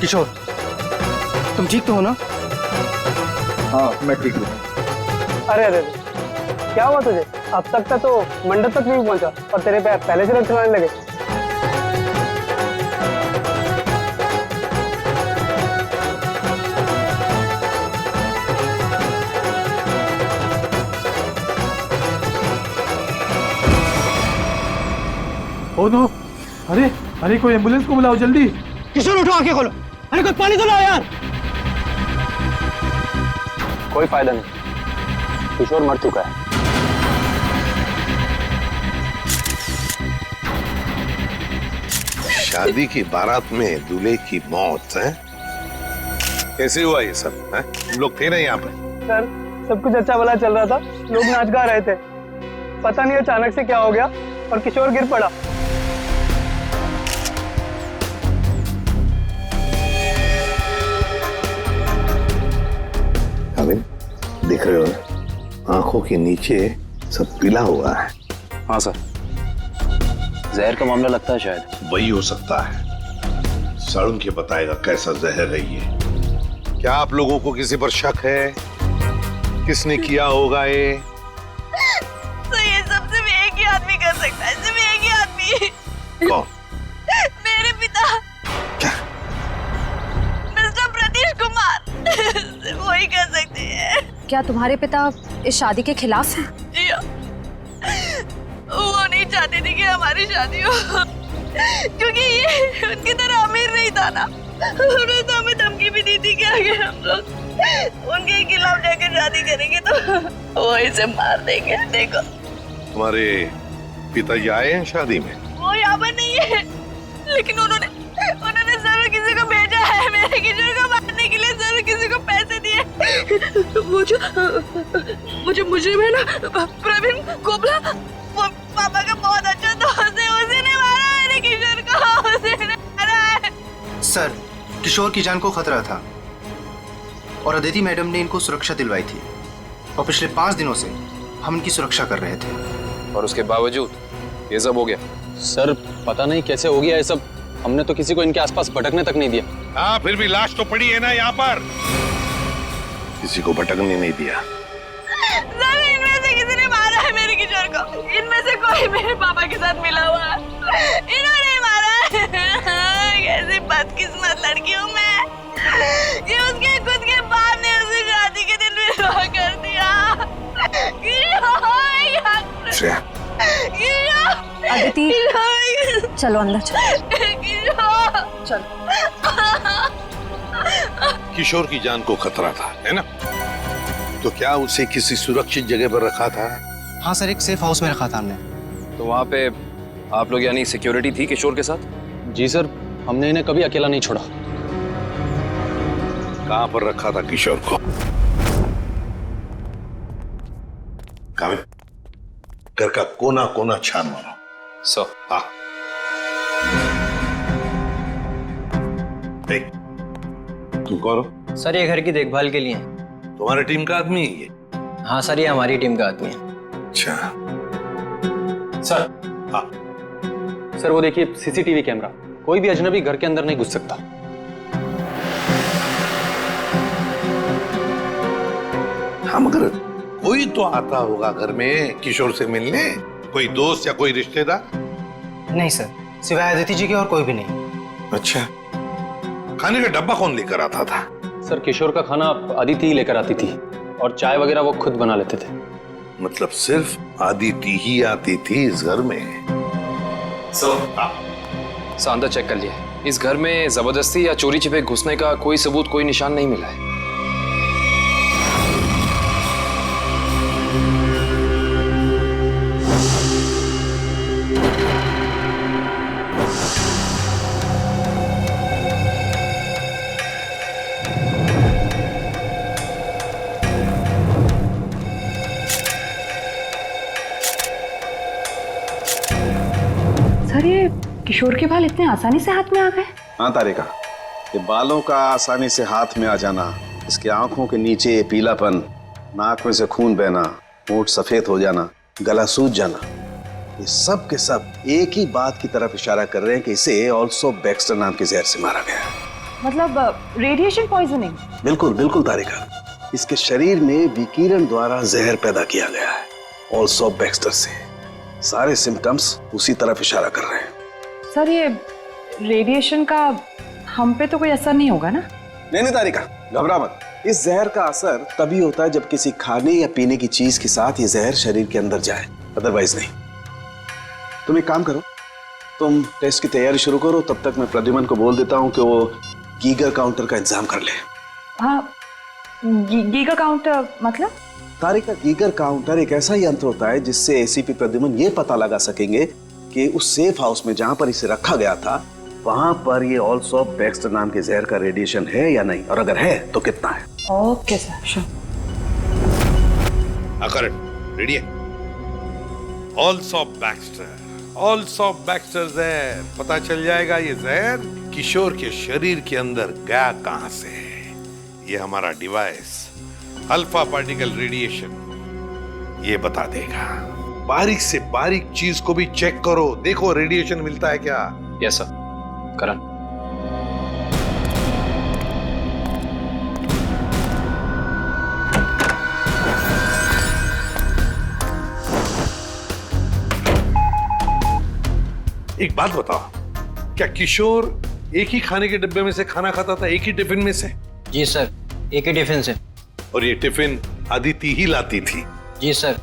किशोर, तुम ठीक तो हो ना? हाँ मैं ठीक हूँ। अरे अरे अरे, क्या हुआ तुझे? अब तक का तो मंडप तक नहीं पहुंचा और तेरे पैर पहले से लड़खड़ाने लगे। ओ नो, अरे अरे कोई एम्बुलेंस को बुलाओ जल्दी। किशोर उठो, आंखें खोलो। अरे कोई पानी तो लाओ यार। कोई फायदा नहीं, किशोर मर चुका है। शादी की बारात में दूल्हे की मौत है? कैसे हुआ ये सब? है तुम लोग थे ना यहाँ पे? सर सब कुछ अच्छा भला चल रहा था, लोग नाच गा रहे थे, पता नहीं अचानक से क्या हो गया और किशोर गिर पड़ा। अभी दिख रहे हो ना, आंखों के नीचे सब पीला हुआ है। हाँ सर, जहर का मामला लगता है शायद। वही हो सकता है, साड़ू के बताएगा कैसा जहर है ये। क्या आप लोगों को किसी पर शक है? किसने किया होगा ये? तो ये सब सिर्फ एक ही आदमी कर सकता है, सिर्फ एक ही आदमी। कौन? मेरे पिता। क्या? मिस्टर प्रतीश कुमार। सिर्फ वही कर सकते हैं। क्या तुम्हारे पिता इस शादी के खिलाफ हैं? जी हाँ। वो नहीं चाहते थे कि हमारी शादी हो, क्योंकि ये उनकी तरह अमीर नहीं था ना। उन्होंने तो हमें धमकी भी दी थी कि अगर हम लोग उनके खिलाफ जाकर शादी करेंगे तो वो इसे मार देंगे। देखो तुम्हारे पिताजी आए हैं शादी में? वो यहाँ पर नहीं है, लेकिन उन्होंने जरूर किसी को भेजा है मेरे किशोर को मारने के लिए। जरूर किसी को पैसे दिए। वो जो मुजरिम है ना, प्रवीण कोबला, वो पापा का बहुत अच्छा दोस्त है। उसी ने मारा मेरे किशोर को, उसी ने मारा है। सर, किशोर की जान को खतरा था और अदिति मैडम ने इनको सुरक्षा दिलवाई थी और पिछले 5 दिनों से हम इनकी सुरक्षा कर रहे थे। और उसके बावजूद ये सब हो गया। सर पता नहीं कैसे हो गया ये सब, हमने तो किसी को इनके आसपास भटकने तक नहीं दिया। हाँ, फिर भी लाश तो पड़ी है ना यहाँ पर। किसी को भटकने नहीं दिया। सर इनमें से किसी ने मारा है मेरे किशोर को। इनमें से कोई मेरे पापा के साथ मिला हुआ है। इन्होंने मारा है। कैसी बदकिस्मत लड़की हूँ मैं कि उसके खुद के बाप ने उसे शादी के दिन विधवा कर दिया। अदिति चलो अंदर चलो। किशोर की जान को खतरा था, है ना? तो क्या उसे किसी सुरक्षित जगह पर रखा था? हाँ सर, एक सेफ हाउस में रखा था हमने। तो वहाँ पे आप लोग यानी सिक्योरिटी थी किशोर के साथ? जी सर, हमने इन्हें कभी अकेला नहीं छोड़ा। कहाँ पर रखा था किशोर को? कामिल, घर का कोना कोना छान मारो। सर। हाँ। देख, तुम कौन हो? सर ये घर की देखभाल के लिए। तुम्हारी टीम का आदमी है ये? हाँ सर, ये हमारी टीम का आदमी है। अच्छा। सर। हाँ। सर वो देखिए सीसीटीवी कैमरा, कोई भी अजनबी घर के अंदर नहीं घुस सकता। हाँ, मगर कोई तो आता होगा घर में किशोर से मिलने, कोई दोस्त या कोई रिश्तेदार? नहीं सर, सिवाय अदिति जी के और कोई भी नहीं। अच्छा, खाने का डब्बा कौन लेकर आता था? सर किशोर का खाना अदिति ही लेकर आती थी और चाय वगैरह वो खुद बना लेते थे। मतलब सिर्फ अदिति ही आती थी इस घर में? सर अंदर चेक कर लिया, इस घर में जबरदस्ती या चोरी छिपे घुसने का कोई सबूत, कोई निशान नहीं मिला है। सर ये किशोर के बाल इतने आसानी से हाथ में आ गए? हाँ तारिका, ये बालों का आसानी से हाथ में आ जाना, इसके आंखों के नीचे पीलापन, नाक में से खून बहना, होंठ सफेद हो जाना, गला सूज जाना, ये सब के सब एक ही बात की तरफ इशारा कर रहे हैं कि इसे ऑल्सो बैक्स्टर नाम के जहर से मारा गया। मतलब रेडिएशन पॉइजनिंग? बिल्कुल बिल्कुल तारिका, इसके शरीर में विकिरण द्वारा जहर पैदा किया गया है, ऑल्सो बैक्स्टर से। सारे सिम्टम्स उसी तरफ इशारा कर रहे हैं। सर ये रेडिएशन का हम पे तो कोई असर नहीं होगा ना? नहीं तारिका, घबरा मत। इस जहर का असर तभी होता है जब किसी खाने या पीने की चीज के साथ ये जहर शरीर के अंदर जाए, अदरवाइज नहीं। तुम एक काम करो, तुम टेस्ट की तैयारी शुरू करो, तब तक मैं प्रद्युमन को बोल देता हूँ कि वो गीगर काउंटर का इंतजाम कर ले। हाँ, गीगर काउंटर मतलब? तारिका, गीगर काउंटर एक ऐसा यंत्र होता है जिससे एसीपी प्रद्युमन ये पता लगा सकेंगे कि उस सेफ हाउस में जहां पर इसे रखा गया था वहां पर ये ऑल्सो बैक्स्टर नाम के जहर का रेडिएशन है या नहीं, और अगर है तो कितना है। Okay sir, sure. अकर रेडी है? ऑल्सो बैक्स्टर जहर, पता चल जाएगा ये जहर किशोर के शरीर के अंदर गया कहां से है। ये हमारा डिवाइस अल्फा पार्टिकल रेडिएशन ये बता देगा। बारीक से बारीक चीज को भी चेक करो, देखो रेडिएशन मिलता है क्या। Yes sir. करण, एक बात बताओ, क्या किशोर एक ही खाने के डिब्बे में से खाना खाता था, एक ही टिफिन में से? जी सर, एक ही टिफिन से। और ये टिफिन अदिति ही लाती थी? जी सर।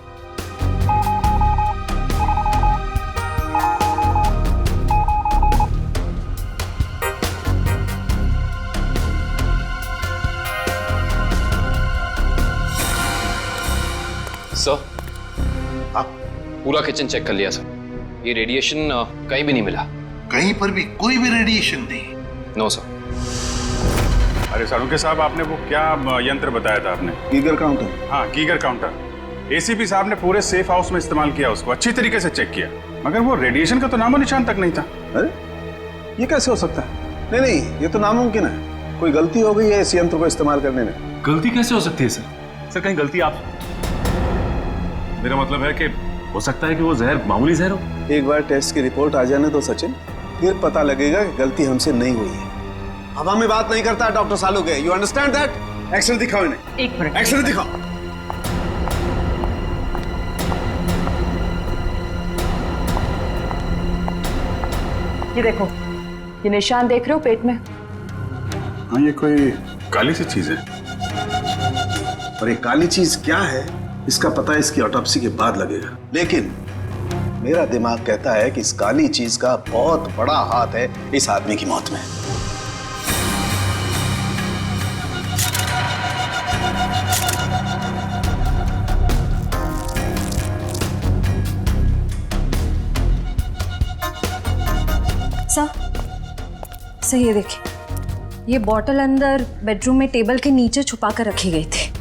सर, आप पूरा किचन चेक कर लिया सर, ये रेडिएशन कहीं भी नहीं मिला। कहीं पर भी कोई भी रेडिएशन नहीं? No sir. अरे सालुंके साहब, आपने वो क्या यंत्र बताया था आपने? Geiger counter? हाँ, गीगर काउंटर। एसीपी साहब ने पूरे सेफ हाउस में इस्तेमाल किया, उसको अच्छी तरीके से चेक किया, मगर वो रेडिएशन का तो नामो निशान तक नहीं था। अरे ये कैसे हो सकता है? नहीं, ये तो नामुमकिन है। कोई गलती हो गई है इस यंत्र को इस्तेमाल करने में। गलती कैसे हो सकती है सर? सर कहीं गलती आप, मेरा मतलब है कि हो सकता है कि वो जहर मामूली जहर हो। एक बार टेस्ट की रिपोर्ट आ जाने दो सचिन, फिर पता लगेगा कि गलती हमसे नहीं हुई है। हवा में बात नहीं करता doctor Salunke, you understand that? Action दिखाओ इन्हें। एक मिनट, एक्शन दिखाओ। ये देखो, ये निशान देख रहे हो पेट में? हाँ, ये कोई काली सी चीज है। और ये काली चीज क्या है इसका पता इसकी ऑटोप्सी के बाद लगेगा, लेकिन मेरा दिमाग कहता है कि इस काली चीज का बहुत बड़ा हाथ है इस आदमी की मौत में। सर ये देखिए, ये बॉटल अंदर बेडरूम में टेबल के नीचे छुपा कर रखी गई थी।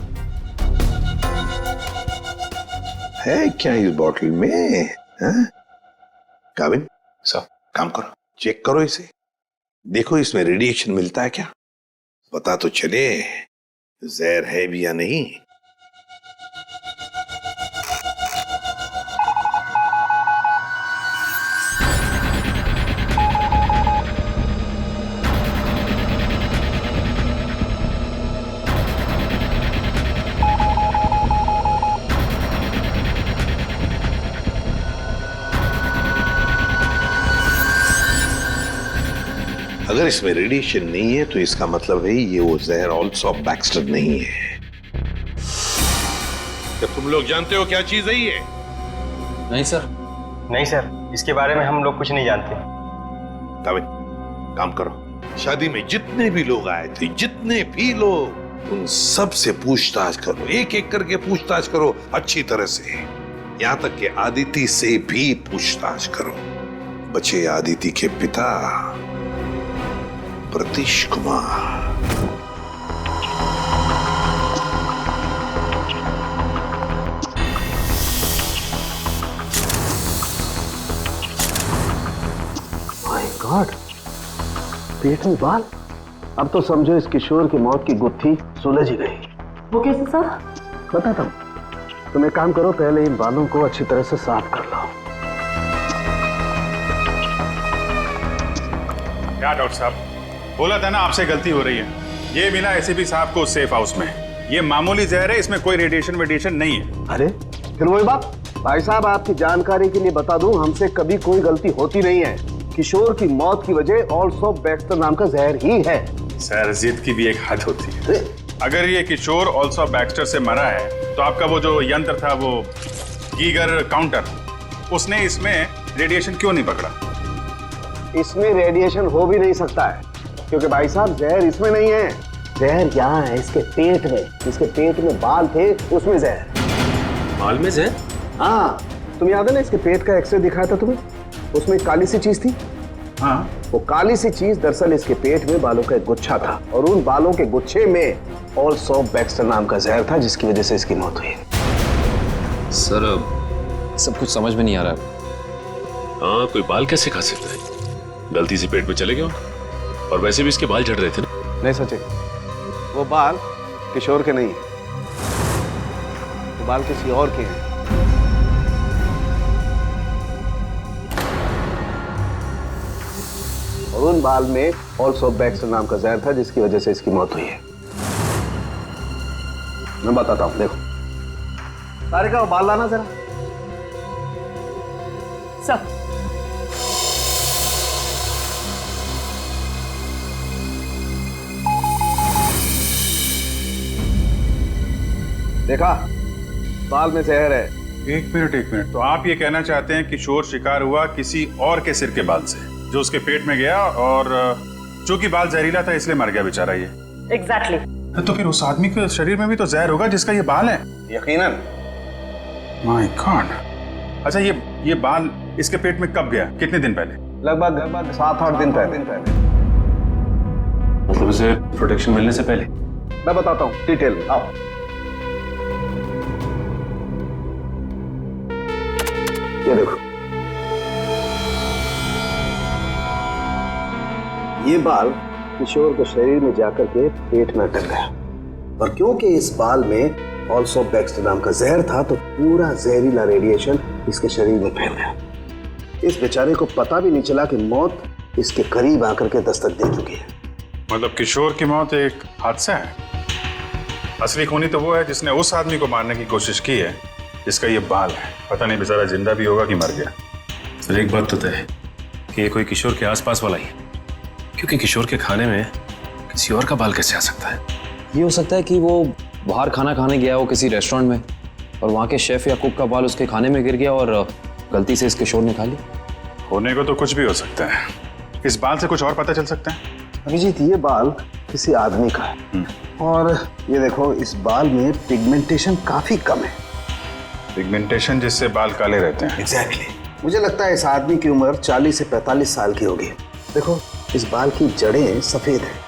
है क्या इस बॉटल में? काविन सर, काम करो, चेक करो इसे, देखो इसमें रेडिएशन मिलता है क्या, पता तो चले जहर है भी या नहीं। अगर इसमें रेडिएशन नहीं है तो इसका मतलब है ये वो जहर ऑल्सो बैक्स्टर नहीं है। क्या तुम लोग जानते हो क्या चीज है ये? नहीं सर। नहीं सर, इसके बारे में हम लोग कुछ नहीं जानते। काविन, काम करो, शादी में जितने भी लोग आए थे, जितने भी लोग, उन सब से पूछताछ करो, एक एक करके पूछताछ करो अच्छी तरह से, यहां तक कि आदिति से भी पूछताछ करो। बचे आदिति के पिता प्रतीश कुमार। माय गॉड, पेट में बाल। अब तो समझो इस किशोर की मौत की गुत्थी सुलझ ही गई। वो कैसे सर? बताता हूं। तुम एक काम करो, पहले इन बालों को अच्छी तरह से साफ कर लो। क्या डॉक्टर साहब, बोला था ना आपसे गलती हो रही है। ये मिला एसीपी साहब को सेफ हाउस में। ये मामूली जहर है, इसमें कोई रेडिएशन वेडिएशन नहीं है। अरे फिर वही बात। भाई साहब, आपकी जानकारी के लिए बता दूं, हमसे कभी कोई गलती होती नहीं है। किशोर की मौत की वजह ऑल्सो बैक्स्टर नाम का जहर ही है। सर, जिद की भी एक हद होती है। अगर ये किशोर ऑल्सो बैक्स्टर से मरा है तो आपका वो जो यंत्र था, वो गीगर काउंटर, उसने इसमें रेडिएशन क्यों नहीं पकड़ा? इसमें रेडिएशन हो भी नहीं सकता है, क्योंकि भाई साहब जहर इसमें नहीं है। जहर यहाँ है, इसके पेट में। इसके पेट में बाल थे, उसमें जहर। बाल में जहर? हाँ, तुम याद है ना, इसके पेट का एक्सरे दिखाया था तुम्हें, उसमें एक काली सी चीज थी। हाँ, वो काली सी चीज दरअसल इसके पेट में बालों का एक गुच्छा था, और उन बालों के गुच्छे में ऑल्सो बैक्स्टर नाम का जहर था, जिसकी वजह से इसकी मौत हुई। सर, सब कुछ समझ में नहीं आ रहा है। हाँ, कोई बाल कैसे खा सकता है? गलती से पेट में चले गए, और वैसे भी इसके बाल झड़ रहे थे ना। नहीं सचिन, वो बाल किशोर के नहीं है, वो बाल किसी और के हैं। और उन बाल में ऑल्सो बैक्स्टर नाम का जहर था, जिसकी वजह से इसकी मौत हुई है। मैं बताता हूं, देखो। सारिका, वो बाल लाना जरा। सब देखा, बाल में जहर है। एक मिनट। तो आप ये कहना चाहते हैं किशोर शिकार हुआ किसी और के सिर के बाल से, जो उसके पेट में गया, और चूंकि बाल जहरीला था इसलिए मर गया बेचारा ये। एग्जैक्टली। तो फिर उस आदमी के शरीर में भी तो जहर होगा जिसका ये बाल है। यकीनन। My God. अच्छा, ये बाल इसके पेट में कब गया? कितने दिन पहले? लगभग 7-8 दिन पहले। मतलब उसे प्रोटेक्शन मिलने से पहले? मैं बताता हूँ डिटेल में, आओ। ये देखो, ये बाल किशोर के शरीर में जाकर के पेट में अटक गया, और क्योंकि इस बाल में ऑल्सो बैक्स्टर नाम का जहर था, तो पूरा जहरीला रेडिएशन इसके शरीर में फैल गया। इस बेचारे को पता भी नहीं चला कि मौत इसके करीब आकर के दस्तक दे चुकी है। मतलब किशोर की मौत एक हादसा है। असली खूनी तो वो है जिसने उस आदमी को मारने की कोशिश की है जिसका ये बाल है। पता नहीं बेचारा जिंदा भी होगा कि मर गया। सर, एक बात तो तय है कि ये कोई किशोर के आसपास वाला ही है, क्योंकि किशोर के खाने में किसी और का बाल कैसे आ सकता है? ये हो सकता है कि वो बाहर खाना खाने गया हो किसी रेस्टोरेंट में, और वहाँ के शेफ या कुक का बाल उसके खाने में गिर गया और गलती से इस किशोर ने खा लिया। होने को तो कुछ भी हो सकता है। इस बाल से कुछ और पता चल सकता है? अभिजीत, ये बाल किसी आदमी का है, और ये देखो, इस बाल में पिगमेंटेशन काफी कम है। पिगमेंटेशन जिससे बाल काले रहते हैं। एग्जैक्टली। मुझे लगता है इस आदमी की उम्र 40 से 45 साल की होगी। देखो, इस बाल की जड़ें सफेद हैं।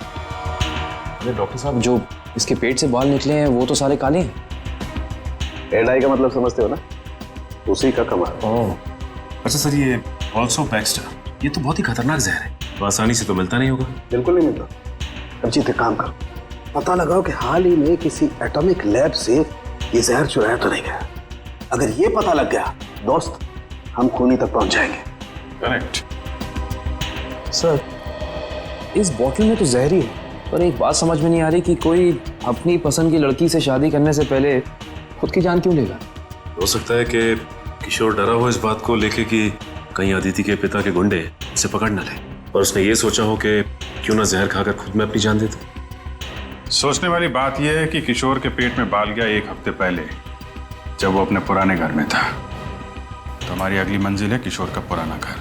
अरे डॉक्टर साहब, जो इसके पेट से बाल निकले हैं वो तो सारे काले हैं। हेयर डाई का मतलब समझते हो ना, उसी का कमाल। ओह, अच्छा सर, ये ऑल्सो बैक्स्टर, ये तो बहुत ही खतरनाक जहर है, तो आसानी से तो मिलता नहीं होगा। बिल्कुल नहीं मिलता। अभिजीत, एक काम करो, पता लगाओ कि हाल ही में किसी एटॉमिक लैब से ये जहर चुराया तो नहीं गया। अगर ये पता लग गया दोस्त, हम खूनी तक पहुंच जाएंगे। करेक्ट। सर, इस बॉटल में तो जहर ही है, पर एक बात समझ में नहीं आ रही कि कोई अपनी पसंद की लड़की से शादी करने से पहले खुद की जान क्यों लेगा? हो सकता है कि किशोर डरा हो इस बात को लेके कि कहीं अदिति के पिता के गुंडे उसे पकड़ न ले, और उसने ये सोचा हो कि क्यों ना जहर खाकर खुद में अपनी जान दे दे। सोचने वाली बात यह है कि किशोर के पेट में बाल गया 1 हफ्ते पहले, जब वो अपने पुराने घर में था। तो हमारी अगली मंजिल है किशोर का पुराना घर।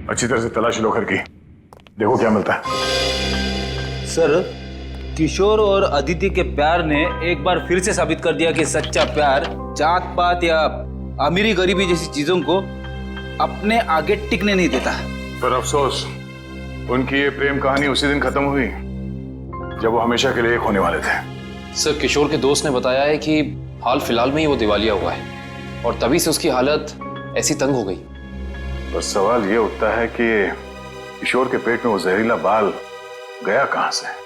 अच्छी तरह से तलाश लो घर की, देखो क्या मिलता है। सर, किशोर और अदिति के प्यार ने एक बार फिर से साबित कर दिया कि सच्चा प्यार जात पात या अमीरी गरीबी जैसी चीजों को अपने आगे टिकने नहीं देता। पर अफसोस, उनकी ये प्रेम कहानी उसी दिन खत्म हुई जब वो हमेशा के लिए एक होने वाले थे। सर, किशोर के दोस्त ने बताया है कि हाल फिलहाल में ही वो दिवालिया हुआ है, और तभी से उसकी हालत ऐसी तंग हो गई। बस सवाल ये उठता है कि किशोर के पेट में वो जहरीला बाल गया कहां से?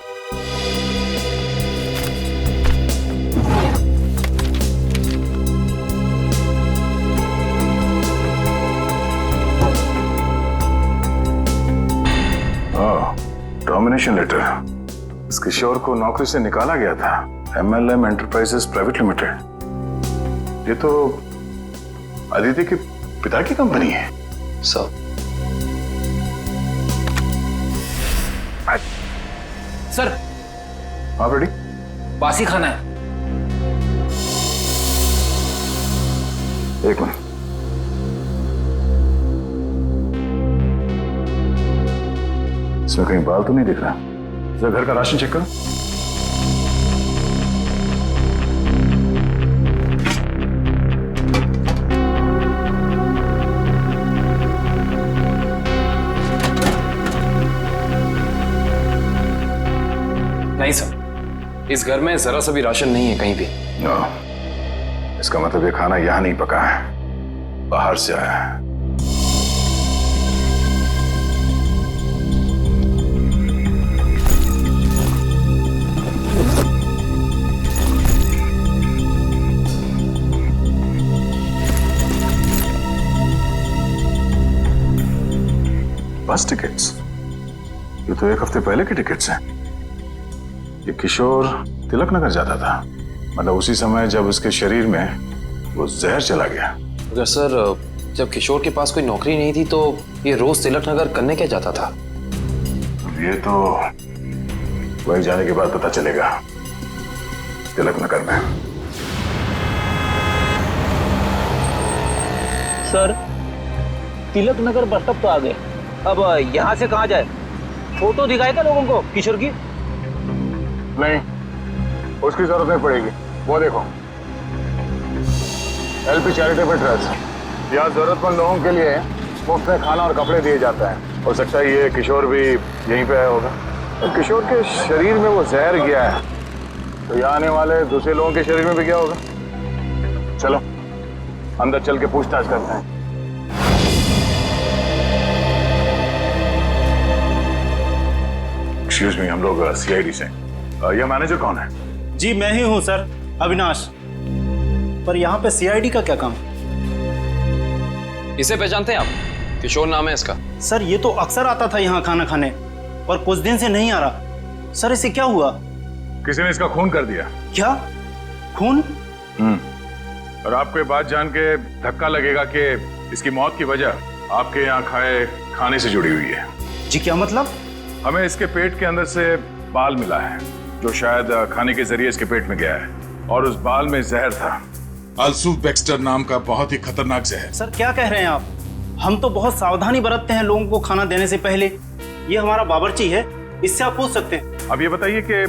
Nomination letter. इस किशोर को नौकरी से निकाला गया था MLM एंटरप्राइजेस प्राइवेट लिमिटेड। ये तो अदिति के पिता की कंपनी है। सर सर आप रेडी? बासी खाना है। एक मिनट। इसमें कहीं बाल तो नहीं दिख रहा? जरा घर का राशन चेक करो। नहीं सर, इस घर में जरा सा भी राशन नहीं है कहीं भी। नो, इसका मतलब ये खाना यहां नहीं पका है, बाहर से आया है। बस टिकट्स? ये तो एक हफ्ते पहले के टिकट्स हैं। ये किशोर तिलक नगर जाता था, मतलब उसी समय जब उसके शरीर में वो जहर चला गया। अगर सर जब किशोर के पास कोई नौकरी नहीं थी तो ये रोज तिलक नगर करने क्या जाता था? ये तो वही जाने के बाद पता चलेगा। तिलक नगर में sir, Tilak Nagar bus stop तो आ गए, अब यहाँ से कहाँ जाए? फोटो दिखाए क्या लोगों को किशोर की? नहीं, उसकी जरूरत नहीं पड़ेगी। वो देखो, LP चैरिटेबल ट्रस्ट, यहाँ जरूरतमंद लोगों के लिए मुफ्त में खाना और कपड़े दिए जाता है। हो सकता है ये किशोर भी यहीं पे आया होगा। तो किशोर के शरीर में वो जहर गया है, तो यहाँ आने वाले दूसरे लोगों के शरीर में भी गया होगा। चलो अंदर चल के पूछताछ करते हैं। एक्सक्यूज मी, हम लोग CID से। यह मैनेजर कौन है? जी मैं ही हूँ सर, अविनाश। पर यहाँ पे CID का क्या काम? इसे पहचानते हैं आप? किशोर नाम है इसका। सर ये तो अक्सर आता था यहाँ खाना खाने, और कुछ दिन से नहीं आ रहा। सर इसे क्या हुआ? किसी ने इसका खून कर दिया। क्या खून? और आपको ये बात जान के धक्का लगेगा कि इसकी मौत की वजह आपके यहाँ खाए खाने से जुड़ी हुई है। जी क्या मतलब? हमें इसके पेट के अंदर से बाल मिला है, जो शायद खाने के जरिए इसके पेट में गया है, और उस बाल में जहर था। अल्सूफ बैक्स्टर नाम का बहुत ही खतरनाक जहर। सर क्या कह रहे हैं आप? हम तो बहुत सावधानी बरतते हैं लोगों को खाना देने से पहले। ये हमारा बावर्ची है, इससे आप पूछ सकते हैं। अब ये बताइए कि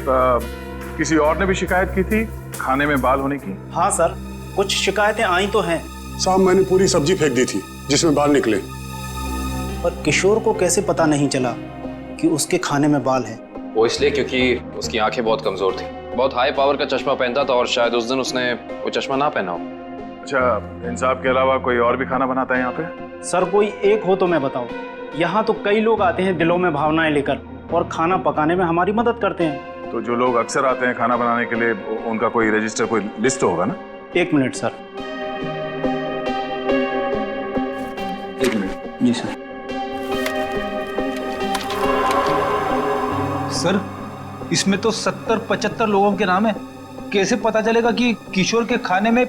किसी और ने भी शिकायत की थी खाने में बाल होने की? हाँ सर, कुछ शिकायतें आई तो हैं। साहब मैंने पूरी सब्जी फेंक दी थी जिसमें बाल निकले। पर किशोर को कैसे पता नहीं चला कि उसके खाने में बाल है? वो इसलिए क्योंकि उसकी आंखें बहुत कमजोर थी, बहुत हाई पावर का चश्मा पहनता था, और शायद उस दिन उसने वो चश्मा ना पहना हो। अच्छा, इन साहब के अलावा कोई और भी खाना बनाता है यहाँ पे? सर कोई एक हो तो मैं बताऊं। यहाँ तो कई लोग आते हैं दिलों में भावनाएं लेकर, और खाना पकाने में हमारी मदद करते हैं। तो जो लोग अक्सर आते हैं खाना बनाने के लिए, उनका कोई रजिस्टर, कोई लिस्ट होगा ना? एक मिनट सर। एक मिनट। जी सर। सर इसमें तो 70-75 लोगों के नाम है, कैसे पता चलेगा कि किशोर के खाने में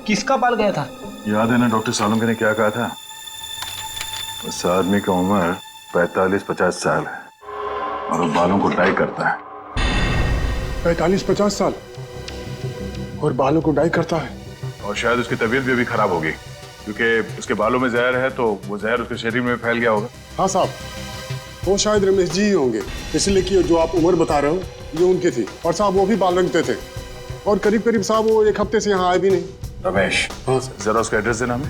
किसका बाल गया था? याद है ना डॉक्टर सालम ने क्या कहा था? उस आदमी की उम्र 45-50 साल है, और वो बालों को डाई करता है। 45-50 साल और बालों को डाई करता है? और शायद उसकी तबीयत भी अभी खराब होगी, क्योंकि उसके बालों में जहर है, तो वो जहर उसके शरीर में फैल गया होगा। हाँ साहब, वो शायद रमेश जी ही होंगे, इसलिए कि जो आप उम्र बता रहे हो ये उनकी थी। और साहब वो भी बाल रंगते थे, और करीब करीब साहब वो एक हफ्ते से यहाँ आए भी नहीं। रमेश? हाँ सर। जरा उसका एड्रेस देना हमें।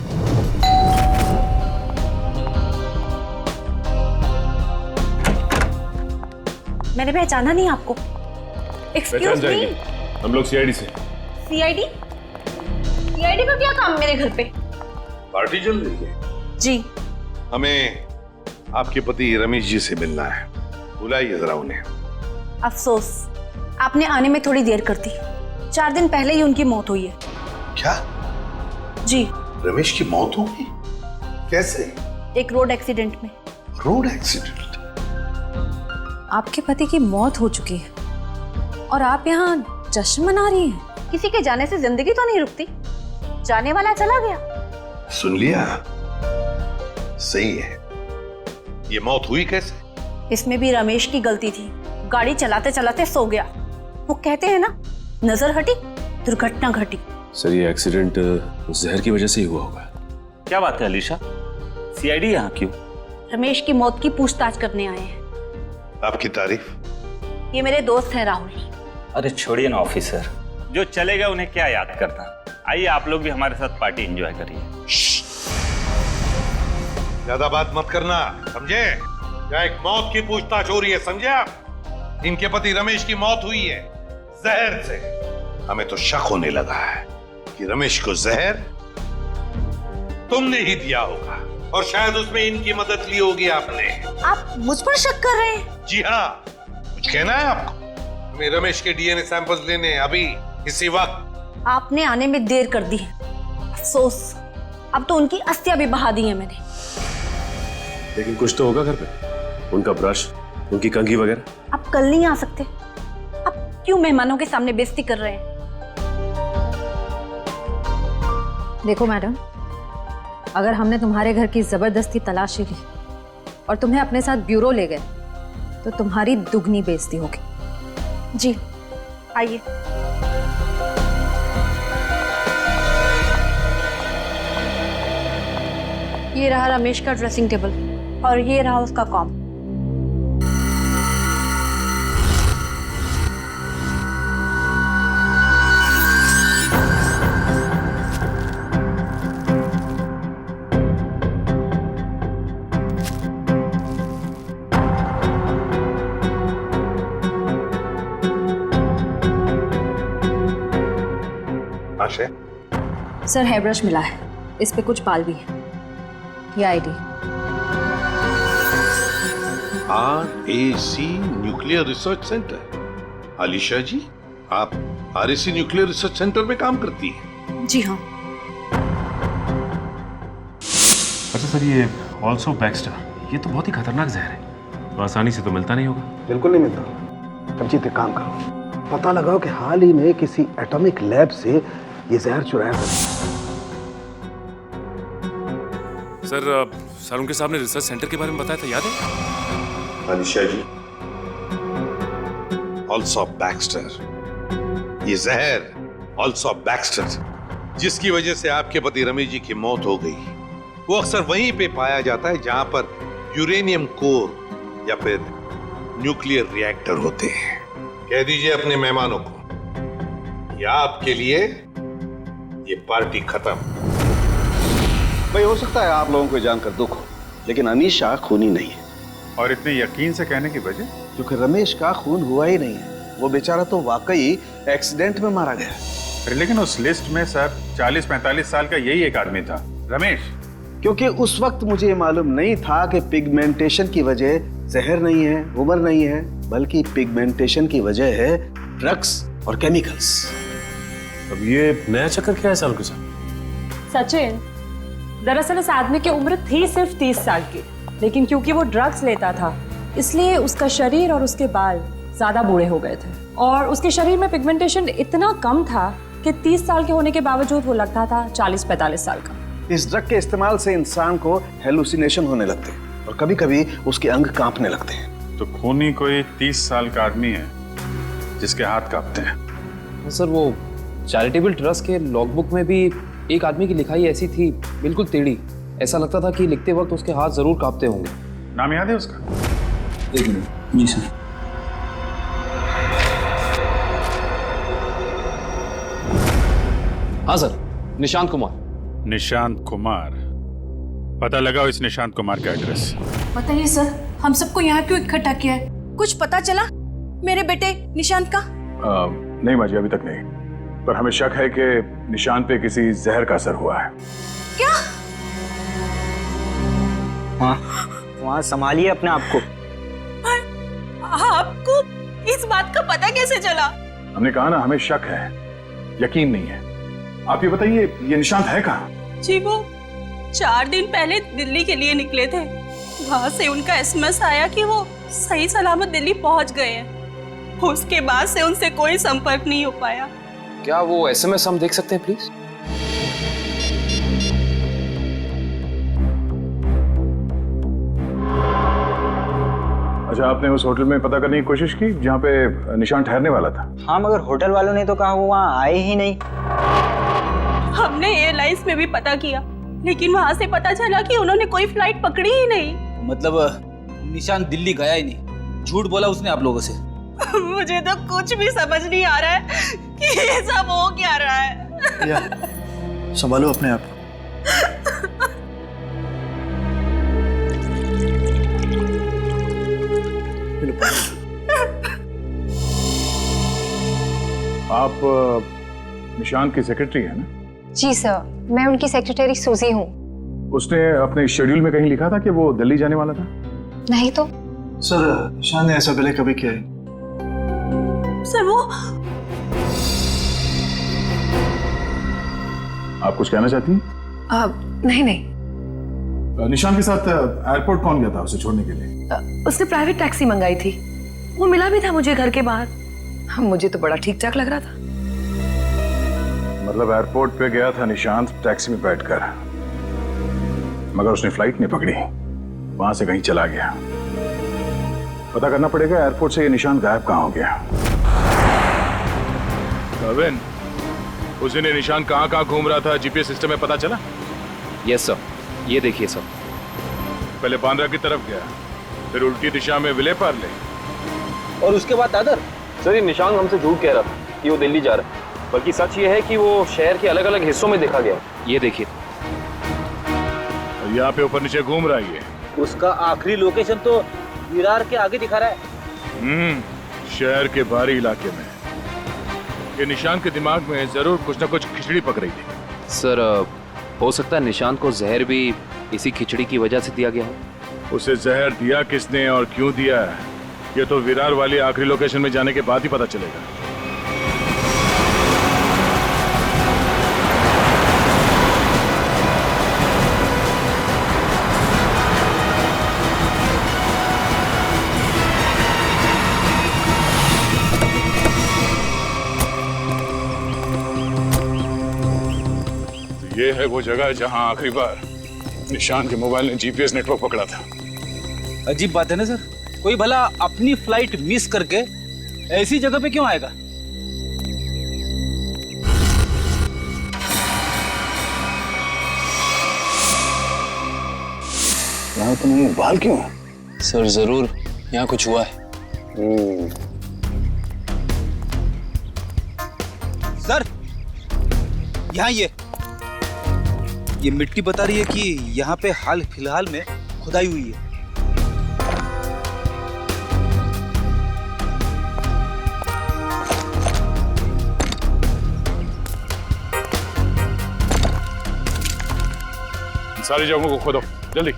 मैंने पहचाना नहीं आपको। एक्सक्यूज मी, हम लोग CID से। CID? CID का क्या काम मेरे घर पे? पार्टी चल रही है जी। हमें आपके पति रमेश जी से मिलना है, बुलाइए जरा उन्हें। अफसोस, आपने आने में थोड़ी देर कर दी। 4 दिन पहले ही उनकी मौत हुई है। क्या? जी। रमेश की मौत हो गई? कैसे? एक रोड एक्सीडेंट में। Road accident? आपके पति की मौत हो चुकी है और आप यहाँ जश्न मना रही हैं। किसी के जाने से जिंदगी तो नहीं रुकती, जाने वाला चला गया। सुन लिया? सही है। ये मौत हुई कैसे? इसमें भी रमेश की गलती थी, गाड़ी चलाते चलाते सो गया। वो कहते हैं ना, नजर हटी दुर्घटना घटी। सर ये एक्सीडेंट जहर की वजह से ही हुआ होगा। क्या बात है अलीशा, सीआईडी यहाँ क्यों? रमेश की मौत की पूछताछ करने आए हैं। आपकी तारीफ? ये मेरे दोस्त हैं राहुल। अरे छोड़िए ना ऑफिसर, जो चले गए उन्हें क्या याद करना। आइए आप लोग भी हमारे साथ पार्टी एंजॉय करिए। ज्यादा बात मत करना, समझे? यहाँ एक मौत की पूछताछ हो रही है, समझे आप? इनके पति रमेश की मौत हुई है जहर से। हमें तो शक होने लगा है कि रमेश को जहर तुमने ही दिया होगा और शायद उसमें इनकी मदद ली होगी आपने। आप मुझ पर शक कर रहे हैं? जी हाँ, कुछ कहना है आपको? हमें रमेश के डीएनए सैंपल्स लेने अभी इसी वक्त। आपने आने में देर कर दी है, अफसोस। अब तो उनकी अस्थियां भी बहा दी है मैंने। लेकिन कुछ तो होगा घर पे, उनका ब्रश, उनकी कंघी वगैरह। आप कल नहीं आ सकते? आप क्यों मेहमानों के सामने बेइज्जती कर रहे हैं? देखो मैडम, अगर हमने तुम्हारे घर की जबरदस्ती तलाशी ली और तुम्हें अपने साथ ब्यूरो ले गए तो तुम्हारी दुगनी बेइज्जती होगी। जी आइए। ये रहा रमेश का ड्रेसिंग टेबल और ये रहा उसका कॉम। सर हेयर ब्रश मिला है, इस पे कुछ बाल भी है। ये ID. RAC nuclear research centre. Alisha ji, आप RAC न्यूक्लियर रिसर्च सेंटर में काम करती हैं? जी हाँ। अच्छा सर, ये ऑल्सो बैक्स्टर, ये तो बहुत ही खतरनाक जहर है, तो आसानी से तो मिलता नहीं होगा। बिल्कुल नहीं मिलता। कमजीत एक काम करो, पता लगाओ कि हाल ही में किसी एटॉमिक लैब से ये जहर चुराया था। सर उनके सामने रिसर्च सेंटर के बारे में बताया था, याद है? अलीशा जी, ऑल्सो बैक्स्टर, ये जहर ऑल्सो बैक्स्टर जिसकी वजह से आपके पति रमेश जी की मौत हो गई, वो अक्सर वहीं पे पाया जाता है जहां पर यूरेनियम कोर या फिर न्यूक्लियर रिएक्टर होते हैं। कह दीजिए अपने मेहमानों को, या आपके लिए ये पार्टी खत्म। भाई हो सकता है आप लोगों को जानकर दुख हो, लेकिन अनीशा खूनी नहीं है। और इतने यकीन से कहने की वजह? क्योंकि रमेश का खून हुआ ही नहीं है, वो बेचारा तो वाकई एक्सीडेंट में मारा गया। लेकिन उस लिस्ट में सर 40-45 साल का यही एक आदमी था, रमेश। क्योंकि उस वक्त मुझे ये मालूम नहीं था कि पिगमेंटेशन की वजह जहर नहीं है, उम्र नहीं है, बल्कि पिगमेंटेशन की वजह है ड्रग्स और केमिकल्स। अब ये नया चक्कर क्या है साल के साथ? सचिन, दरअसल इस आदमी की उम्र थी सिर्फ 30 साल की, लेकिन क्योंकि वो ड्रग्स लेता था इसलिए उसका शरीर और उसके बाल ज्यादा बूढ़े हो गए थे और उसके शरीर में पिगमेंटेशन इतना कम था कि 30 साल के होने के बावजूद वो लगता था 40-45 साल का। इस ड्रग के इस्तेमाल से इंसान को हेलुसिनेशन होने लगते हैं और कभी कभी उसके अंग कांपने लगते हैं। तो खूनी कोई 30 साल का आदमी है जिसके हाथ कांपते हैं। सर वो चैरिटेबल ट्रस्ट के लॉगबुक में भी एक आदमी की लिखाई ऐसी थी, बिल्कुल टेढ़ी। ऐसा लगता था कि लिखते वक्त उसके हाथ जरूर कांपते होंगे। नाम याद है उसका? एक मिनट। जी सर। हाँ सर, निशांत कुमार। निशांत कुमार, पता लगाओ इस निशांत कुमार का एड्रेस। बताइए सर, हम सबको यहाँ क्यों इकट्ठा किया है? कुछ पता चला मेरे बेटे निशांत का? नहीं माजी, अभी तक नहीं, पर हमें शक है कि निशांत पे किसी जहर का असर हुआ है। क्या? वहाँ संभालिए अपने आप को। आपको इस बात का पता कैसे चला? हमने कहा ना, हमें शक है, यकीन नहीं है। आप ये बताइए, ये निशांत है कहाँ? जी वो 4 दिन पहले दिल्ली के लिए निकले थे। वहां से उनका एसएमएस आया कि वो सही सलामत दिल्ली पहुंच गए हैं। उसके बाद से उनसे कोई संपर्क नहीं हो पाया। क्या वो एसएमएस हम देख सकते हैं प्लीज? अच्छा, आपने उस होटल में पता करने की कोशिश की जहाँ पे निशान ठहरने वाला था? हाँ, मगर होटल वालों ने तो कहा वो वहाँ आए ही नहीं। हमने एयरलाइंस में भी पता किया, लेकिन वहां से पता चला कि उन्होंने कोई फ्लाइट पकड़ी ही नहीं। मतलब निशान दिल्ली गया ही नहीं, झूठ बोला उसने आप लोगों से? मुझे तो कुछ भी समझ नहीं आ रहा है कि ये सब हो क्या रहा है। या, संभालो अपने आप को। आप निशान की सेक्रेटरी है ना? जी सर, मैं उनकी सेक्रेटरी सूजी हूँ। उसने अपने शेड्यूल में कहीं लिखा था कि वो दिल्ली जाने वाला था? नहीं तो। सर, निशान ने ऐसा पहले कभी किया है? सर वो आप कुछ कहना चाहती हैं? नहीं नहीं। निशान के साथ एयरपोर्ट कौन गया था उसे छोड़ने के लिए? उसने प्राइवेट टैक्सी मंगाई थी, वो मिला भी था मुझे घर के बाहर। मुझे तो बड़ा ठीक ठाक लग रहा था। मतलब एयरपोर्ट पे गया था निशांत टैक्सी में बैठकर, मगर उसने फ्लाइट नहीं पकड़ी, वहां से कहीं चला गया। पता करना पड़ेगा एयरपोर्ट से ये निशांत गायब कहाँ हो गया। कविन, उस दिन ये निशान कहाँ घूम रहा था जीपीएस सिस्टम में पता चला? यस सर, ये देखिए सर। पहले बांद्रा की तरफ गया, फिर उल्टी दिशा में विले पार्ले, और उसके बाद दादर। सर, ये निशान हमसे झूठ कह रहा था कि वो दिल्ली जा रहा है, बल्कि सच ये है कि वो शहर के अलग अलग हिस्सों में देखा गया। ये देखिए, यहाँ पे ऊपर नीचे घूम रहा है ये। उसका आखिरी लोकेशन तो विरार के आगे दिखा रहा है। शहर के बाहरी इलाके में। ये निशान के दिमाग में जरूर कुछ ना कुछ खिचड़ी पक रही थी। सर, हो सकता है निशांत को जहर भी इसी खिचड़ी की वजह से दिया गया हो। उसे जहर दिया किसने और क्यों दिया है, ये तो विरार वाली आखिरी लोकेशन में जाने के बाद ही पता चलेगा। ये है वो जगह जहां आखिरी बार निशान के मोबाइल ने जीपीएस नेटवर्क पकड़ा था। अजीब बात है ना सर, कोई भला अपनी फ्लाइट मिस करके ऐसी जगह पे क्यों आएगा? यहाँ तो नहीं, बाल क्यों? सर, जरूर यहाँ कुछ हुआ है। सर, यहाँ ये मिट्टी बता रही है कि यहाँ पे हाल फिलहाल में खुदाई हुई है। सारी जगहों को खोदो जल्दी।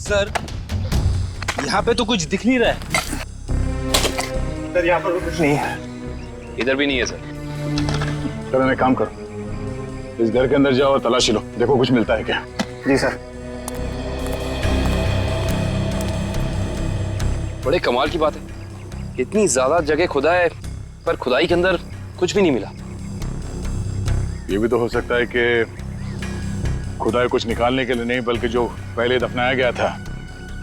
सर, यहाँ पे तो कुछ दिख नहीं रहा है। सर, यहाँ पर कुछ नहीं है। इधर भी नहीं है सर। चलो एक काम करो, इस घर के अंदर जाओ और तलाशी लो, देखो कुछ मिलता है क्या। जी सर। बड़े कमाल की बात है, इतनी ज्यादा जगह खुदा है पर खुदाई के अंदर कुछ भी नहीं मिला। ये भी तो हो सकता है कि खुदाई कुछ निकालने के लिए नहीं, बल्कि जो पहले दफनाया गया था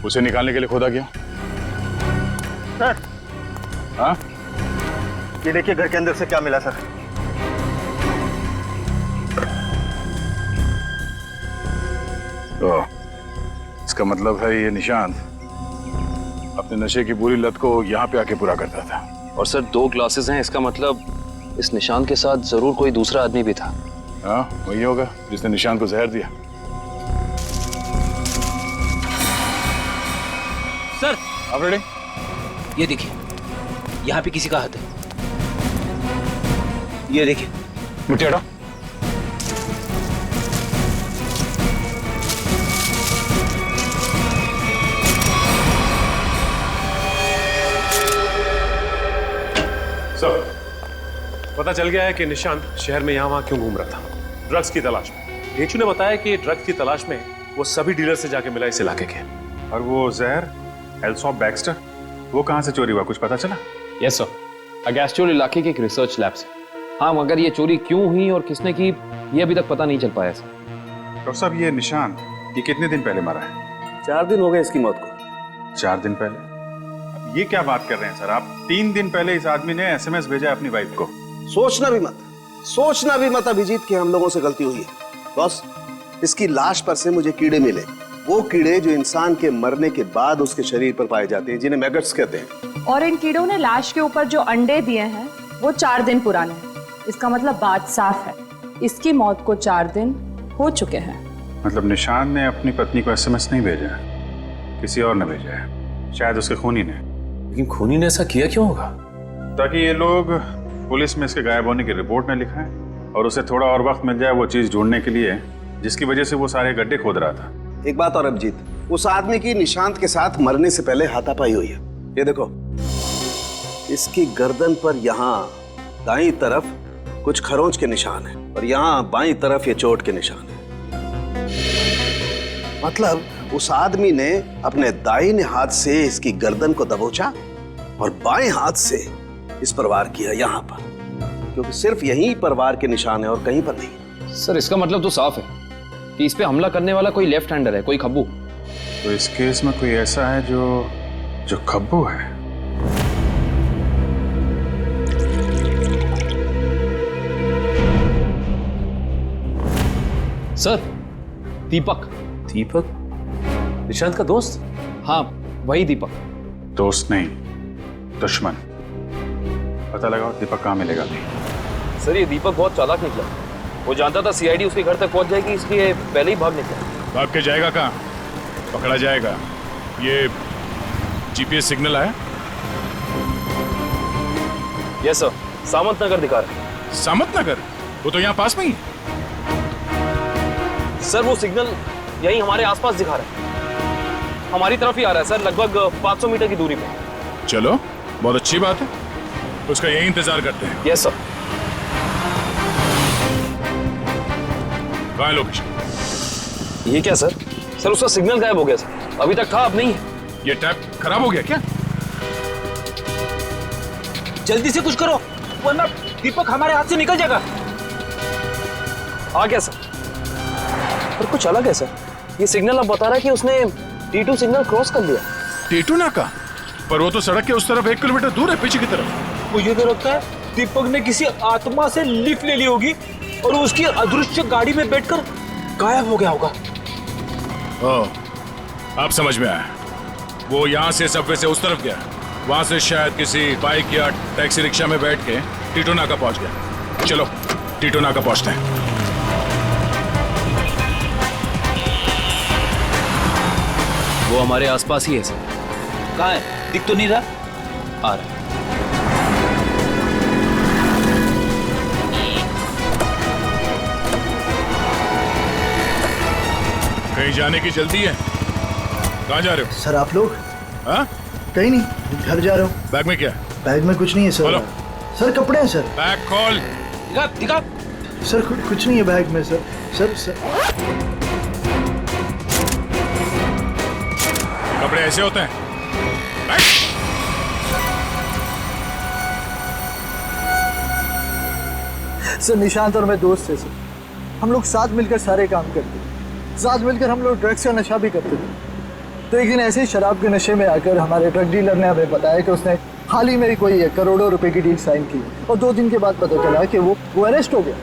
उसे निकालने के लिए खोदा गया। सर, हाँ, ये देखिए घर के अंदर से क्या मिला सर। तो इसका मतलब है ये निशांत अपने नशे की बुरी लत को यहाँ पे आके पूरा करता था। और सर, 2 ग्लासेस हैं, इसका मतलब इस निशांत के साथ जरूर कोई दूसरा आदमी भी था। हाँ, वही होगा जिसने निशांत को जहर दिया। सर आप रेडी? ये देखिए, यहाँ पे किसी का हाथ है। ये देखिए, मिट्टी हटाओ। सर, पता चल गया है कि निशांत शहर में यहाँ वहाँ क्यों घूम रहा था, ड्रग्स की तलाश में। ढेंचू ने बताया कि ड्रग्स की तलाश में वो सभी डीलर से जाके मिला इस इलाके के। और वो जहर एल्सॉप बैक्स्टर, वो कहाँ से चोरी हुआ, कुछ पता चला? यस सर, अगेस्ट्योर इलाके के एक रिसर्च लैब से। हाँ, मगर ये चोरी क्यों हुई और किसने की, ये अभी तक पता नहीं चल पाया सर। डॉक्टर साहब, ये निशांत ये कितने दिन पहले मरा है? 4 दिन हो गए इसकी मौत को। 4 दिन पहले? अब ये क्या बात कर रहे हैं सर आप? 3 दिन पहले इस आदमी ने SMS भेजा है अपनी वाइफ को। सोचना भी मत अभिजीत कि हम लोगों से गलती हुई है। बॉस, इसकी लाश पर से मुझे कीड़े मिले, वो कीड़े जो इंसान के मरने के बाद उसके शरीर पर पाए जाते हैं, जिन्हें मैगट्स कहते हैं। और इन कीड़ों ने लाश के ऊपर जो अंडे दिए हैं वो 4 दिन पुराने हैं। इसका मतलब बात साफ है, इसकी मौत को 4 दिन हो चुके हैं। मतलब निशान ने अपनी पत्नी को SMS नहीं भेजा, किसी और ने भेजा है, शायद उसके खूनी ने। लेकिन खूनी ने ऐसा किया क्यों होगा? ताकि ये लोग पुलिस में इसके गायब होने की रिपोर्ट न लिखाएं और उसे थोड़ा और वक्त मिल जाए वो चीज ढूंढने के लिए जिसकी वजह से वो सारे गड्ढे खोद रहा था। एक बात और अभिजीत, उस आदमी की निशांत के साथ मरने से पहले हाथापाई हुई है। ये देखो, इसकी गर्दन पर यहाँ दाईं तरफ कुछ खरोंच के निशान है और यहाँ बाईं तरफ ये चोट के निशान है। मतलब उस आदमी ने अपने दाहिने हाथ से इसकी गर्दन को दबोचा और बाएं हाथ से इस पर वार किया यहाँ पर, क्योंकि सिर्फ यहीं पर वार के निशान है और कहीं पर नहीं। सर, इसका मतलब तो साफ है कि इस पे हमला करने वाला कोई लेफ्ट हैंडर है, कोई खब्बू। तो इस केस में कोई ऐसा है जो खब्बू है। सर, दीपक। दीपक? निशांत का दोस्त? हाँ, वही दीपक। दोस्त नहीं, दुश्मन। पता लगाओ दीपक कहाँ मिलेगा। सर, ये दीपक बहुत चालाक निकला। वो जानता था CID उसके घर तक पहुंच जाएगी, इसलिए पहले ही भाग निकला। भाग के जाएगा कहाँ? पकड़ा जाएगा। ये GPS सिग्नल आया? यस सर, सामंत नगर दिखा रहा है। सामंत नगर? वो तो यहाँ पास में ही। सर, वो सिग्नल यही हमारे आसपास दिखा रहा है, हमारी तरफ ही आ रहा है सर, लगभग 500 मीटर की दूरी पे। चलो, बहुत अच्छी बात है, उसका यही इंतजार करते हैं। Yes sir. कहाँ है लोकेशन? ये क्या सर? सर, उसका सिग्नल गायब हो गया सर, अभी तक था, अब नहीं है। ये टैप खराब हो गया क्या? जल्दी से कुछ करो वरना दीपक हमारे हाथ से निकल जाएगा। आ गया सर, पर कुछ अलग है सर। ये सिग्नल अब बता रहा है कि उसने T2 सिग्नल क्रॉस कर लिया। T2 नाका? पर वो तो सड़क के उस तरफ 1 किलोमीटर दूर है, पीछे की तरफ। मुझे तो लगता है दीपक ने किसी आत्मा से लिफ्ट ले ली होगी और उसकी अदृश्य गाड़ी में बैठकर गायब हो गया होगा। अब समझ में आया। वो यहाँ से सबवे से उस तरफ गया, वहां से शायद किसी बाइक या टैक्सी रिक्शा में बैठ के T2 नाका पहुंच गया। चलो T2 नाका पहुंचते हैं। वो हमारे आसपास ही है सर। कहाँ है? दिख तो नहीं रहा। आ रहा है। कहीं जाने की जल्दी है? कहाँ जा रहे हो? सर आप लोग? हाँ? कहीं नहीं, घर जा रहा हूँ। बैग में क्या? बैग में कुछ नहीं है सर। खोलो। सर कपड़े हैं सर। बैग खोल। दिखा दिखा। सर कुछ नहीं है बैग में सर। सर कपड़े ऐसे होते हैं? सर निशांत और मैं दोस्त थे सर, हम लोग साथ मिलकर सारे काम करते थे, साथ मिलकर हम लोग ड्रग्स का नशा भी करते थे। तो एक दिन ऐसे ही शराब के नशे में आकर हमारे ड्रग डीलर ने हमें बताया कि उसने हाल ही में कोई करोड़ों रुपए की डील साइन की और 2 दिन के बाद पता चला कि वो अरेस्ट हो गया।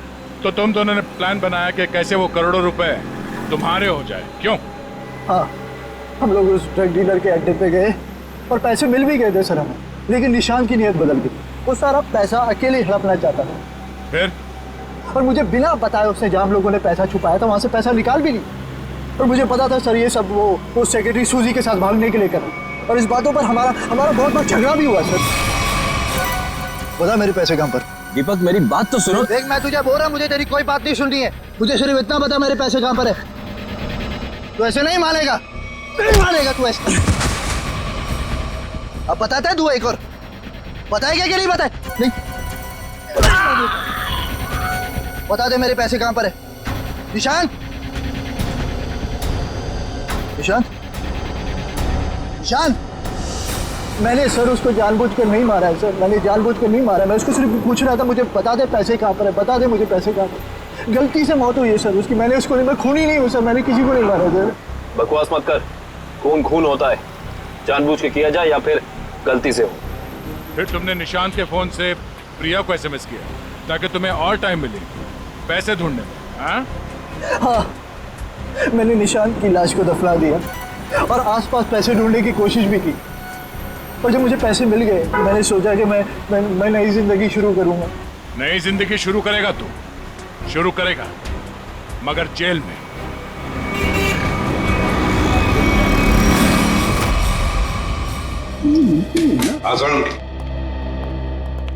तो तुम दोनों ने प्लान बनाया कि कैसे वो करोड़ों रुपए तुम्हारे हो जाए, क्यों? हाँ, हम लोग उस ड्रग डीलर के अड्डे पे गए और पैसे मिल भी गए थे सर हमें, लेकिन निशान की नीयत बदल गई। वो सारा पैसा अकेले हड़पना चाहता था। फिर? और मुझे बिना बताए उसने जहाँ हम लोगों ने पैसा छुपाया था वहाँ से पैसा निकाल भी लिया। और मुझे पता था सर ये सब वो सेक्रेटरी सूजी के साथ भागने के लिए करा। और इस बातों पर हमारा बहुत बार झगड़ा भी हुआ सर। बता मेरे पैसे कहाँ पर? दीपक मेरी बात तो सुनो। देख मैं तुझे बोल रहा हूँ, मुझे तेरी कोई बात नहीं सुननी है। मुझे सिर्फ इतना बता मेरे पैसे कहाँ पर है। तू ऐसे नहीं मानेगा, नहीं मानेगा तू ऐसे। अब बताता है तू एक और, बताएगा कि नहीं बताए? नहीं बता दे मेरे पैसे कहाँ पर है। निशांत, निशांत, निशांत। मैंने सर उसको जानबूझकर नहीं मारा है सर, मैंने जानबूझकर नहीं मारा। मैं उसको सिर्फ पूछ रहा था मुझे बता दे पैसे कहाँ पर है, बता दे मुझे पैसे कहाँ पर। गलती से मौत हुई है सर उसकी, मैंने उसको नहीं, मैं खूनी नहीं हूँ सर, मैंने किसी को नहीं मारा सर। बकवास मत कर, खून खून होता है, जानबूझ के किया जाए या फिर गलती से हो। फिर तुमने निशांत के फोन से प्रिया को एसएमएस किया ताकि तुम्हें और टाइम मिले पैसे ढूंढने में? हाँ, मैंने निशांत की लाश को दफना दिया और आसपास पैसे ढूंढने की कोशिश भी की, और जब मुझे पैसे मिल गए मैंने सोचा कि मैं नई जिंदगी शुरू करूंगा। नई जिंदगी शुरू करेगा तू, शुरू करेगा मगर जेल में।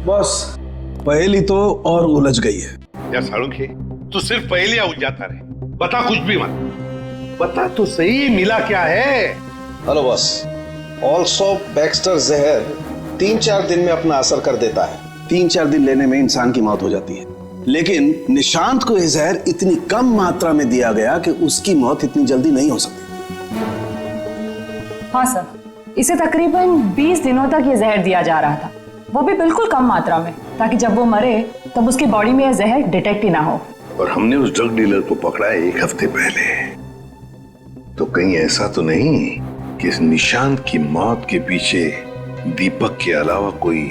बस पहेली तो और उलझ गई है। या सालुंखे, तू सिर्फ पहेलियां उलझाता रहे, बता कुछ भी मत, बता तो सही मिला क्या है। हेलो बस, ऑल्सो बैक्स्टर जहर 3-4 दिन में अपना असर कर देता है। 3-4 दिन लेने में इंसान की मौत हो जाती है, लेकिन निशांत को यह जहर इतनी कम मात्रा में दिया गया कि उसकी मौत इतनी जल्दी नहीं हो सकती। हाँ सर, इसे तकरीबन 20 दिनों तक ये जहर दिया जा रहा था, वो भी बिल्कुल कम मात्रा में, ताकि जब वो मरे तब उसकी बॉडी में यह जहर डिटेक्ट ही ना हो। और हमने उस ड्रग डीलर को पकड़ा है 1 हफ्ते पहले, तो कहीं ऐसा तो नहीं कि इस निशांत की मौत के पीछे दीपक के अलावा कोई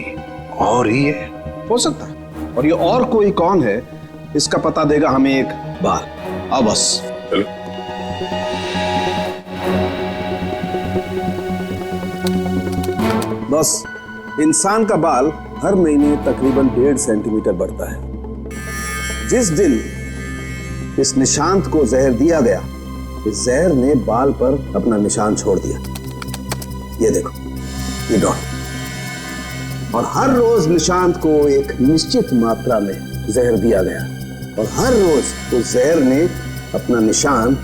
और ही है? हो सकता है, और ये और कोई कौन है इसका पता देगा हमें एक बार। आओ बस चलो। बस इंसान का बाल हर महीने तकरीबन 1.5 सेंटीमीटर बढ़ता है। जिस दिन इस निशांत को जहर दिया गया, इस जहर ने बाल पर अपना निशान छोड़ दिया। ये देखो, ये डॉट। और हर रोज निशांत को एक निश्चित मात्रा में जहर दिया गया, और हर रोज उस जहर ने अपना निशान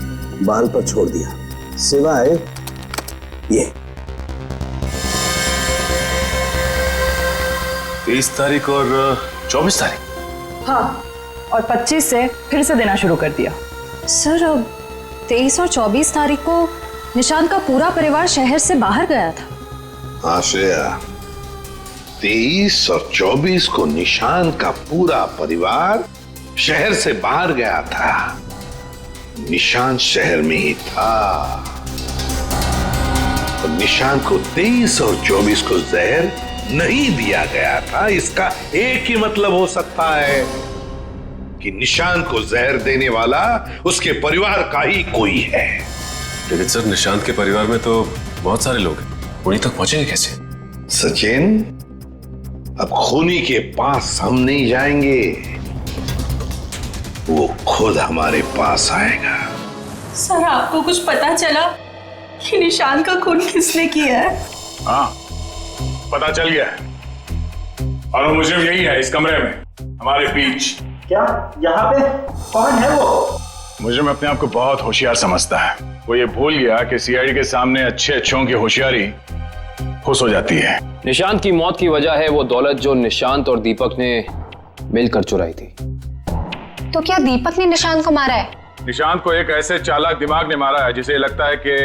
बाल पर छोड़ दिया, सिवाय ये 23 तारीख और 24 तारीख। हाँ, और 25 से फिर से देना शुरू कर दिया। सर, 23 और 24 तारीख को निशांत का पूरा परिवार शहर से बाहर गया था। हाँ श्रेया, 23 और 24 को निशांत का पूरा परिवार शहर से बाहर गया था। निशांत शहर में ही था, और निशांत को 23 और 24 को जहर नहीं दिया गया था। इसका एक ही मतलब हो सकता है कि निशांत को जहर देने वाला उसके परिवार का ही कोई है। लेकिन सर, निशांत के परिवार में तो बहुत सारे लोग हैं, उन्हीं तक पहुंचेंगे कैसे? सचिन, अब खूनी के पास हम नहीं जाएंगे, वो खुद हमारे पास आएगा। सर, आपको कुछ पता चला कि निशांत का खून किसने किया है? हाँ, पता चल गया है, और वो मुझे यही है, इस कमरे में हमारे बीच। क्या यहाँ पे कौन है वो? मुझे में अपने आप को बहुत होशियार समझता है। वो ये भूल गया कि सीआईडी के सामने अच्छों की होशियारी खुश हो जाती है। निशांत की मौत की वजह है वो दौलत जो निशांत और दीपक ने मिलकर चुराई थी। तो क्या दीपक ने निशांत को मारा है? निशांत को एक ऐसे चालाक दिमाग ने मारा है जिसे लगता है कि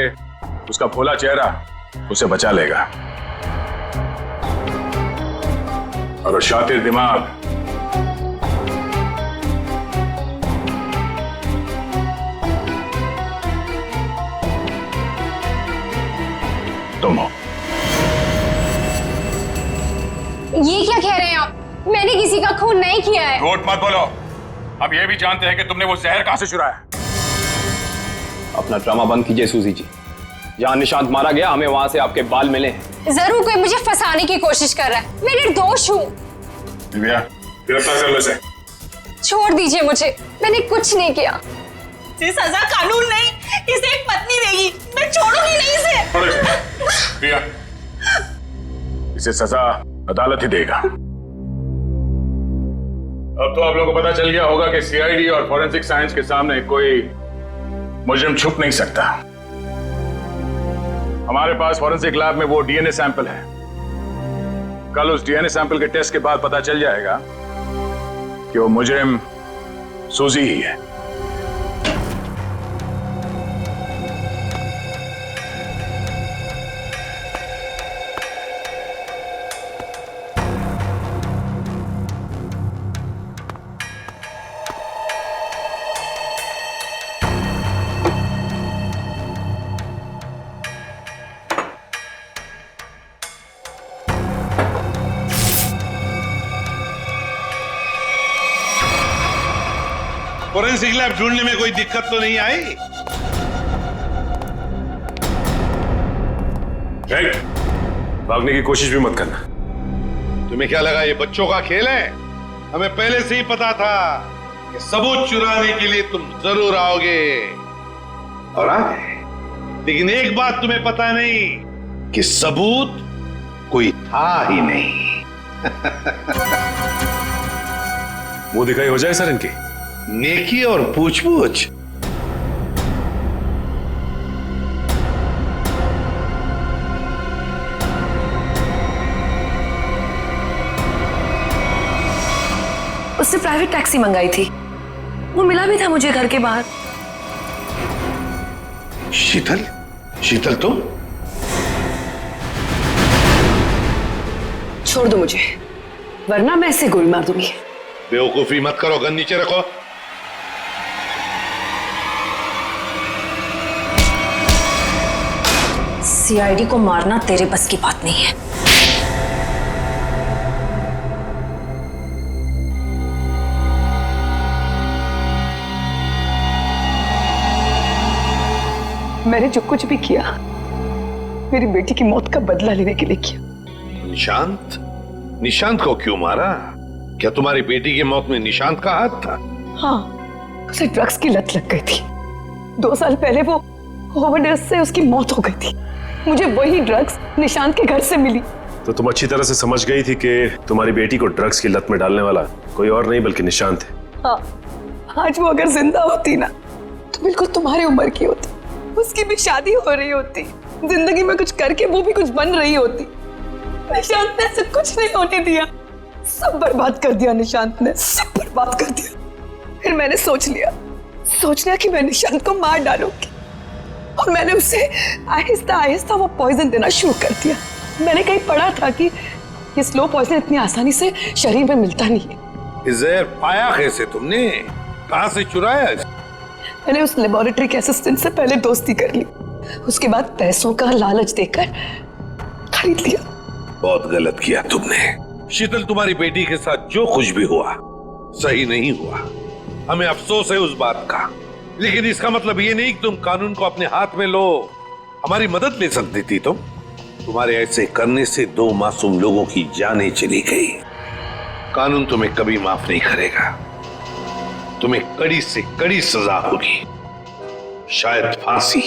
उसका भोला चेहरा उसे बचा लेगा, और शातिर दिमाग तुम हो। ये क्या कह रहे हैं आप? मैंने किसी का खून नहीं किया है। झूठ मत बोलो। अब ये भी जानते हैं कि तुमने वो जहर कहां से चुराया। अपना ड्रामा बंद कीजिए सूजी जी। जहां निशांत मारा गया, हमें वहां से आपके बाल मिले हैं। जरूर कोई मुझे फंसाने की कोशिश कर रहा है। मैं निर्दोष हूँ। गिरफ्तार कर लो इसे। छोड़ दीजिए मुझे, मैंने कुछ नहीं किया। इसे सजा कानून नहीं, इसे एक पत्नी देगी। मैं छोड़ूंगी नहीं इसे। प्रिया, इसे सजा अदालत ही देगा। अब तो आप लोगों को पता चल गया होगा कि सीआईडी और फॉरेंसिक साइंस के सामने कोई मुजरिम छुप नहीं सकता। हमारे पास फॉरेंसिक लैब में वो डीएनए सैंपल है। कल उस डीएनए सैंपल के टेस्ट के बाद पता चल जाएगा कि वो मुजरिम सूजी ही है। फोरेंसिक लैब ढूंढने में कोई दिक्कत तो नहीं आई? भागने की कोशिश भी मत करना। तुम्हें क्या लगा ये बच्चों का खेल है? हमें पहले से ही पता था कि सबूत चुराने के लिए तुम जरूर आओगे और आ गए। लेकिन एक बात तुम्हें पता नहीं कि सबूत कोई था ही नहीं। मुंह दिखाई हो जाए सर इनकी। नेकी और पूछ-पूछ। उसने प्राइवेट टैक्सी मंगाई थी, वो मिला भी था मुझे घर के बाहर। शीतल? शीतल तुम? छोड़ दो मुझे, वरना मैं ऐसे गोली मार दूंगी। बेवकूफी मत करो, गन नीचे रखो। सीआईडी को मारना तेरे बस की बात नहीं है। मैंने जो कुछ भी किया मेरी बेटी की मौत का बदला लेने के लिए किया। निशांत? निशांत को क्यों मारा? क्या तुम्हारी बेटी की मौत में निशांत का हाथ था? हाँ, उसे ड्रग्स की लत लग गई थी। 2 साल पहले वो ओवरडोज से उसकी मौत हो गई थी। मुझे वही ड्रग्स निशांत के घर से मिली। तो तुम अच्छी तरह से समझ गई थी कि तुम्हारी बेटी को ड्रग्स की लत में डालने वाला कोई और नहीं बल्कि निशांत है। हाँ, आज वो अगर जिंदा होती ना तो बिल्कुल तुम्हारी उम्र की होती। उसकी भी शादी हो रही होती, जिंदगी में कुछ करके वो भी कुछ बन रही होती। निशांत ने ऐसा कुछ नहीं होने दिया, सब बर्बाद कर दिया निशांत ने, सब बर्बाद कर दिया। फिर मैंने सोच लिया कि मैं निशांत को मार डालूंगी और मैंने उसे आहिस्ता आहिस्ता वो पॉइजन देना शुरू कर दिया। मैंने कहीं पढ़ा था कि ये स्लो पॉइजन इतनी आसानी से शरीर में मिलता नहीं है। जहर पाया कैसे तुमने? कहां से चुराया? मैंने उस लेबोरेटरी के असिस्टेंट से पहले दोस्ती कर ली, उसके बाद पैसों का लालच देकर खरीद लिया। बहुत गलत किया तुमने। शीतल, तुम्हारी बेटी के साथ जो कुछ भी हुआ सही नहीं हुआ। हमें अफसोस है उस बात का, लेकिन इसका मतलब ये नहीं कि तुम कानून को अपने हाथ में लो। हमारी मदद ले सकती थी तुम। तुम्हारे ऐसे करने से 2 मासूम लोगों की जानें चली गई। कानून तुम्हें कभी माफ नहीं करेगा। तुम्हें कड़ी से कड़ी सजा होगी, शायद फांसी।